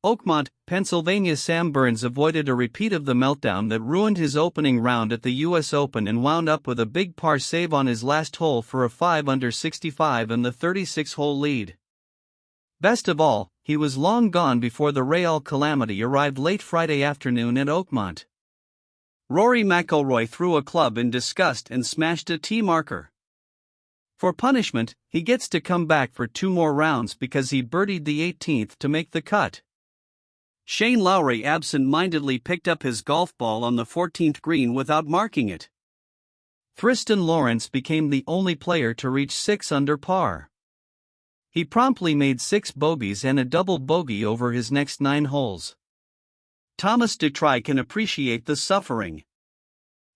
Oakmont, Pennsylvania. Sam Burns avoided a repeat of the meltdown that ruined his opening round at the U.S. Open and wound up with a big par save on his last hole for a 5-under 65 and the 36-hole lead. Best of all, he was long gone before the Real calamity arrived late Friday afternoon at Oakmont. Rory McIlroy threw a club in disgust and smashed a tee marker. For punishment, he gets to come back for 2 more rounds because he birdied the 18th to make the cut. Shane Lowry absent-mindedly picked up his golf ball on the 14th green without marking it. Thriston Lawrence became the only player to reach 6 under par. He promptly made 6 bogeys and a double bogey over his next 9 holes. Thomas Detry can appreciate the suffering.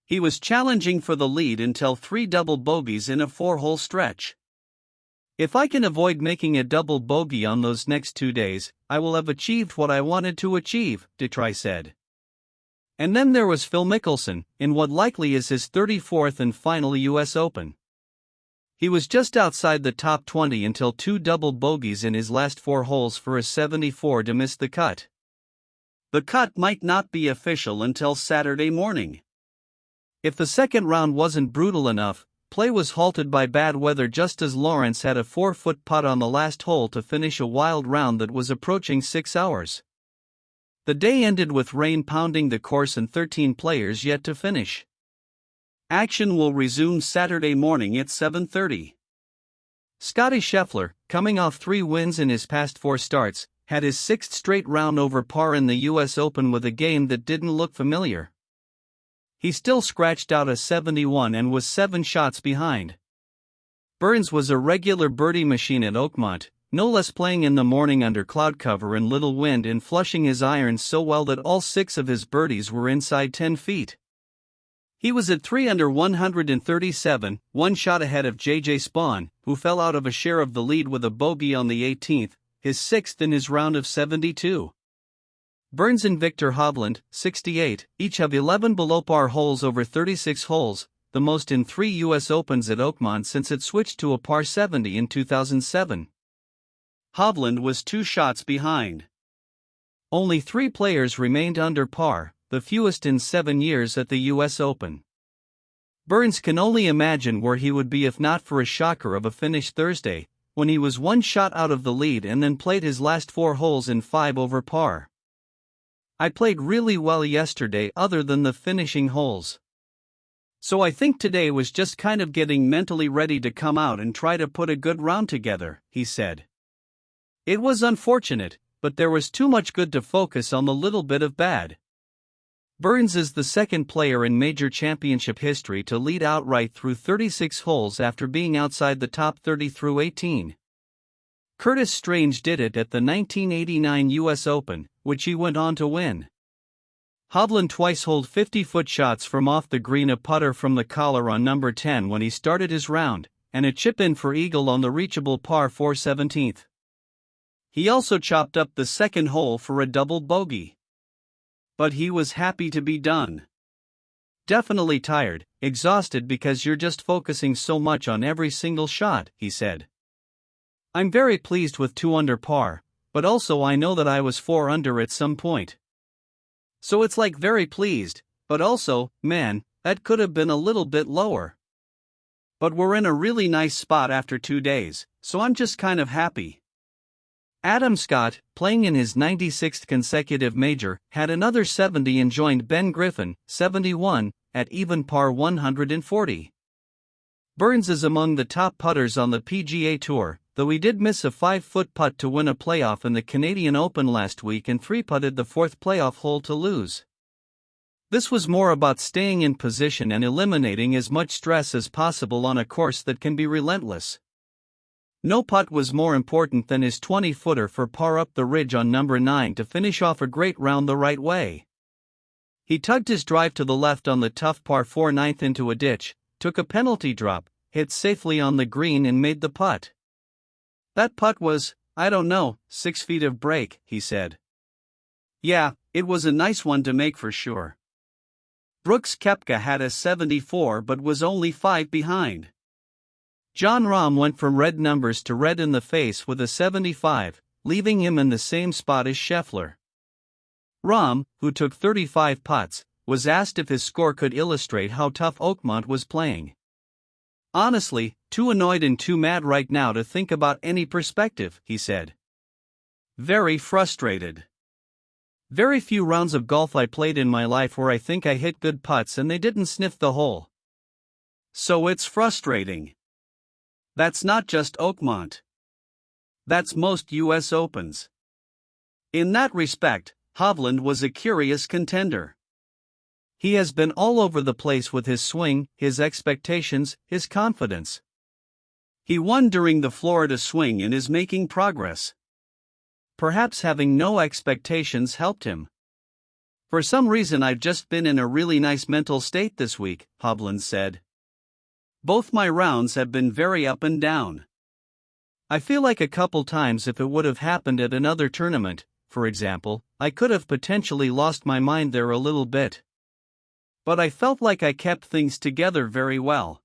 He was challenging for the lead until 3 double bogeys in a 4-hole stretch. If I can avoid making a double bogey on those next 2 days, I will have achieved what I wanted to achieve, Detry said. And then there was Phil Mickelson, in what likely is his 34th and final U.S. Open. He was just outside the top 20 until 2 double bogeys in his last 4 holes for a 74 to miss the cut. The cut might not be official until Saturday morning. If the second round wasn't brutal enough, play was halted by bad weather just as Lawrence had a 4-foot putt on the last hole to finish a wild round that was approaching 6 hours. The day ended with rain pounding the course and 13 players yet to finish. Action will resume Saturday morning at 7:30. Scottie Scheffler, coming off 3 wins in his past 4 starts, had his 6th straight round over par in the U.S. Open with a game that didn't look familiar. He still scratched out a 71 and was 7 shots behind. Burns was a regular birdie machine at Oakmont, no less playing in the morning under cloud cover and little wind and flushing his irons so well that all 6 of his birdies were inside 10 feet. He was at 3 under 137, 1 shot ahead of J.J. Spaun, who fell out of a share of the lead with a bogey on the 18th, his 6th in his round of 72. Burns and Victor Hovland, 68, each have 11 below-par holes over 36 holes, the most in 3 U.S. Opens at Oakmont since it switched to a par 70 in 2007. Hovland was 2 shots behind. Only 3 players remained under par, the fewest in 7 years at the U.S. Open. Burns can only imagine where he would be if not for a shocker of a finish Thursday, when he was 1 shot out of the lead and then played his last 4 holes in 5 over par. I played really well yesterday other than the finishing holes. So I think today was just kind of getting mentally ready to come out and try to put a good round together, he said. It was unfortunate, but there was too much good to focus on the little bit of bad. Burns is the second player in major championship history to lead outright through 36 holes after being outside the top 30 through 18. Curtis Strange did it at the 1989 U.S. Open, which he went on to win. Hovland twice holed 50-foot shots from off the green, a putter from the collar on number 10 when he started his round, and a chip-in for eagle on the reachable par 4 17th. He also chopped up the second hole for a double bogey. But he was happy to be done. Definitely tired, exhausted because you're just focusing so much on every single shot, he said. I'm very pleased with 2 under par, but also I know that I was 4 under at some point. So it's like very pleased, but also, man, that could have been a little bit lower. But we're in a really nice spot after 2 days, so I'm just kind of happy. Adam Scott, playing in his 96th consecutive major, had another 70 and joined Ben Griffin, 71, at even par 140. Burns is among the top putters on the PGA Tour, though he did miss a 5-foot putt to win a playoff in the Canadian Open last week and 3-putted the 4th playoff hole to lose. This was more about staying in position and eliminating as much stress as possible on a course that can be relentless. No putt was more important than his 20-footer for par up the ridge on number 9 to finish off a great round the right way. He tugged his drive to the left on the tough par 4 9th into a ditch, took a penalty drop, hit safely on the green and made the putt. That putt was, 6 feet of break, he said. Yeah, it was a nice one to make for sure. Brooks Koepka had a 74 but was only 5 behind. Jon Rahm went from red numbers to red in the face with a 75, leaving him in the same spot as Scheffler. Rahm, who took 35 putts, was asked if his score could illustrate how tough Oakmont was playing. "Honestly, too annoyed and too mad right now to think about any perspective," he said. "Very frustrated. Very few rounds of golf I played in my life where I think I hit good putts and they didn't sniff the hole. So it's frustrating. That's not just Oakmont. That's most US Opens." In that respect, Hovland was a curious contender. He has been all over the place with his swing, his expectations, his confidence. He won during the Florida swing and is making progress. Perhaps having no expectations helped him. "For some reason I've just been in a really nice mental state this week," Hovland said. "Both my rounds have been very up and down. I feel like a couple times if it would have happened at another tournament, for example, I could have potentially lost my mind there a little bit. But I felt like I kept things together very well.